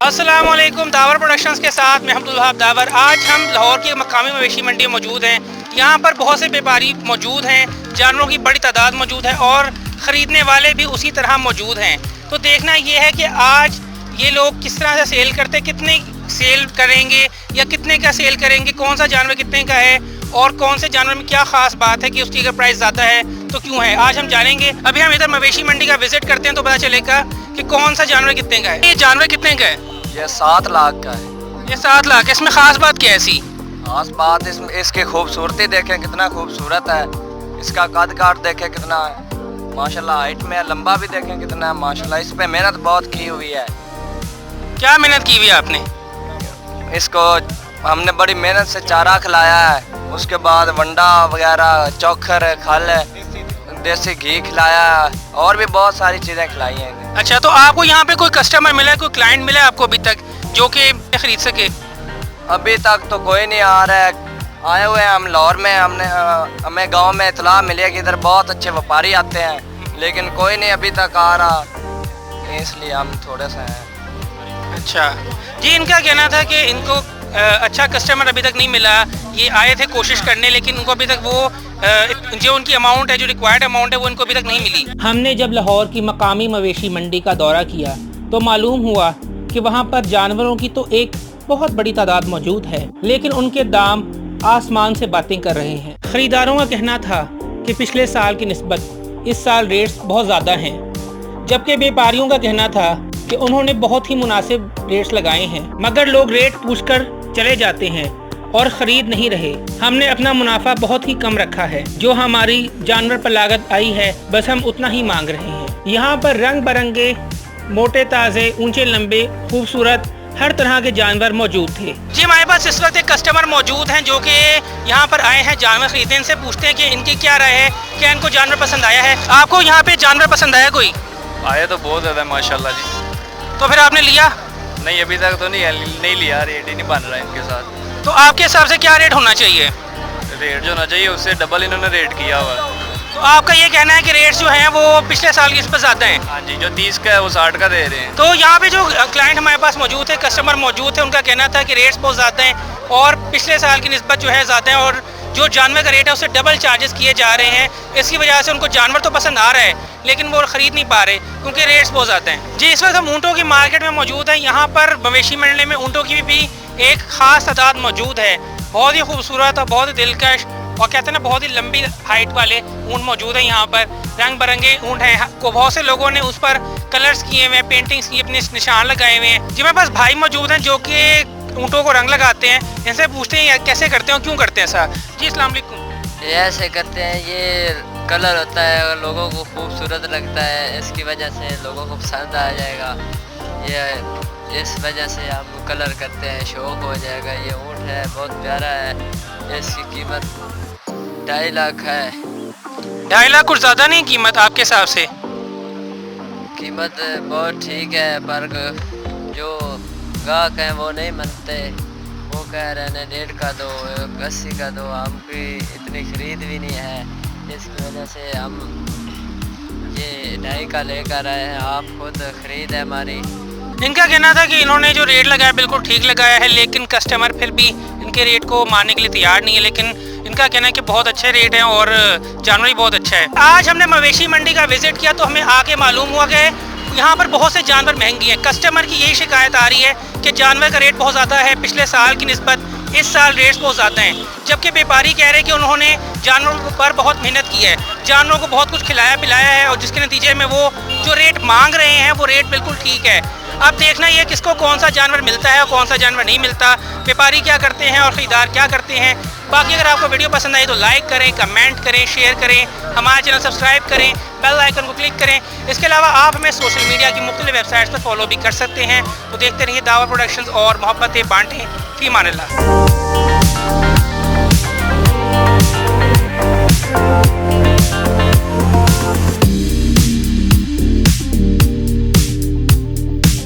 अस्सलाम वालेकुम। The power productions के साथ मैं अब्दुल वहाब दावर। आज हम लाहौर की मकामी मवेशी मंडी में मौजूद हैं। यहाँ पर बहुत से व्यापारी मौजूद हैं, जानवरों की बड़ी तादाद मौजूद है और ख़रीदने वाले भी उसी तरह मौजूद हैं। तो देखना ये है कि आज ये लोग किस तरह से सेल करते, कितने सेल करेंगे या कितने का सेल करेंगे, कौन सा जानवर कितने का है और कौन से जानवर में क्या ख़ास बात है कि उसकी अगर प्राइस ज़्यादा है तो क्यों है, आज हम जानेंगे। अभी हम इधर मवेशी मंडी का विजिट करते हैं तो पता चलेगा कि कौन सा जानवर कितने का है। ये जानवर कितने का है? ये 7 लाख का है। ये 7 लाख। इसमें ख़ास बात क्या है ऐसी? खास बात इसमें इसकी खूबसूरती देखें कितना खूबसूरत है। इसका कद काट देखें कितना है माशाल्लाह, हाइट में लंबा भी देखें कितना है माशाल्लाह। इस पे मेहनत बहुत की हुई है। क्या मेहनत की हुई है आपने? इसको हमने बड़ी मेहनत से चारा खिलाया है, उसके बाद वंडा वगैरह, चोखर, खल, देसी घी खिलाया है और भी बहुत सारी चीज़ें खिलाई हैं। अच्छा, तो आपको यहाँ पे कोई कस्टमर मिला है, कोई क्लाइंट मिला है आपको अभी तक जो कि खरीद सके? अभी तक तो कोई नहीं आ रहा है। आए हुए हैं हम लाहौर में, हमें गांव में इतला मिली है कि इधर बहुत अच्छे व्यापारी आते हैं, लेकिन कोई नहीं अभी तक आ रहा, इसलिए हम थोड़े से हैं। अच्छा जी, इनका कहना था कि इनको अच्छा कस्टमर अभी तक नहीं मिला। ये आए थे कोशिश करने, लेकिन उनको अभी तक वो जो उनकी अमाउंट है, जो रिक्वायर्ड अमाउंट है, वो इनको अभी तक नहीं मिली। हमने जब लाहौर की मकामी मवेशी मंडी का दौरा किया तो मालूम हुआ कि वहाँ पर जानवरों की तो एक बहुत बड़ी तादाद मौजूद है, लेकिन उनके दाम आसमान से बातें कर रहे हैं। ख़रीदारों का कहना था कि पिछले साल की निस्बत इस साल रेट्स बहुत ज़्यादा हैं, जबकि व्यापारियों का कहना था कि उन्होंने बहुत ही मुनासिब रेट्स लगाए हैं, मगर लोग रेट पूछकर चले जाते हैं और ख़रीद नहीं रहे। हमने अपना मुनाफा बहुत ही कम रखा है, जो हमारी जानवर पर लागत आई है बस हम उतना ही मांग रहे हैं। यहाँ पर रंग बिरंगे, मोटे ताज़े, ऊंचे लंबे, खूबसूरत हर तरह के जानवर मौजूद थे। जी, हमारे पास इस वक्त एक कस्टमर मौजूद हैं जो कि यहाँ पर आए हैं जानवर खरीदने। इनसे पूछते हैं कि इनकी क्या राय है, क्या इनको जानवर पसंद आया है। आपको यहाँ पे जानवर पसंद आया कोई? आया तो बहुत ज़्यादा माशाल्लाह जी। तो फिर आपने लिया? नहीं, अभी तक तो नहीं लिया, रेट ही नहीं बन रहा है इनके साथ। तो आपके हिसाब से क्या रेट होना चाहिए? रेट जो होना चाहिए उससे डबल इन्होंने रेट किया हुआ। तो आपका ये कहना है कि रेट्स जो हैं वो पिछले साल की पर ज़्यादा हैं? हाँ जी, जो 30 का है वो 60 का दे रहे हैं। तो यहाँ पे जो क्लाइंट हमारे पास मौजूद है, कस्टमर मौजूद है, उनका कहना था कि रेट्स बहुत ज़्यादा हैं और पिछले साल की निस्बत जो है ज़्यादा है और जो जानवर का रेट है उससे डबल चार्जेस किए जा रहे हैं। इसकी वजह से उनको जानवर तो पसंद आ रहा है लेकिन वो ख़रीद नहीं पा रहे क्योंकि रेट्स बहुत ज़्यादा हैं। जी, इस वक्त हम ऊँटों की मार्केट में मौजूद हैं। यहाँ पर मवेशी मंडी में ऊँटों की भी एक ख़ास तादाद मौजूद है। बहुत ही खूबसूरत और बहुत ही दिलकश और कहते हैं ना बहुत ही लंबी हाइट वाले ऊँट मौजूद हैं। यहाँ पर रंग बिरंगे ऊँट हैं को बहुत से लोगों ने उस पर कलर्स किए हुए हैं, पेंटिंग्स की, अपने निशान लगाए हुए हैं। जी, मेरे पास भाई मौजूद हैं जो कि ऊँटों को रंग लगाते हैं। इनसे पूछते हैं कैसे करते हैं और क्यों करते हैं सर। जी, अस्सलाम वालेकुम। ये ऐसे करते हैं, ये कलर होता है और लोगों को खूबसूरत लगता है, इसकी वजह से लोगों को पसंद आ जाएगा। ये इस वजह से हम कलर करते हैं, शौक हो जाएगा। ये ऊँट है, बहुत प्यारा है। इसकी कीमत 2.5 लाख है। 2.5 लाख कुछ ज़्यादा नहीं कीमत आपके हिसाब से? कीमत बहुत ठीक है, पर जो गाहक हैं वो नहीं मानते। वो कह रहे हैं 1.5 का दो, 80 का दो। हमकी इतनी खरीद भी नहीं है, इसकी वजह से हम ये 2.5 का लेकर आए हैं। आप खुद खरीद है हमारी। इनका कहना था कि इन्होंने जो रेट लगाया बिल्कुल ठीक लगाया है, लेकिन कस्टमर फिर भी इनके रेट को मानने के लिए तैयार नहीं है। लेकिन इनका कहना है कि बहुत अच्छे रेट हैं और जानवर भी बहुत अच्छा है। आज हमने मवेशी मंडी का विजिट किया तो हमें आके मालूम हुआ कि यहाँ पर बहुत से जानवर महंगी हैं। कस्टमर की यही शिकायत आ रही है कि जानवर का रेट बहुत ज़्यादा है, पिछले साल की निस्बत इस साल रेट्स बहुत ज़्यादा हैं। जबकि व्यापारी कह रहे हैं कि उन्होंने जानवरों पर बहुत मेहनत की है, जानवरों को बहुत कुछ खिलाया पिलाया है और जिसके नतीजे में वो जो रेट मांग रहे हैं वो रेट बिल्कुल ठीक है। अब देखना ये किसको कौन सा जानवर मिलता है और कौन सा जानवर नहीं मिलता, व्यापारी क्या करते हैं और ख़रीदार क्या करते हैं। बाकी अगर आपको वीडियो पसंद आई तो लाइक करें, कमेंट करें, शेयर करें, हमारा चैनल सब्सक्राइब करें, बेल आइकन को क्लिक करें। इसके अलावा आप हमें सोशल मीडिया की मुख्तलिफ वेबसाइट्स पर फॉलो भी कर सकते हैं। तो देखते रहिए दावर प्रोडक्शंस और मोहब्बतें बांटें। फ़ी अमान अल्लाह।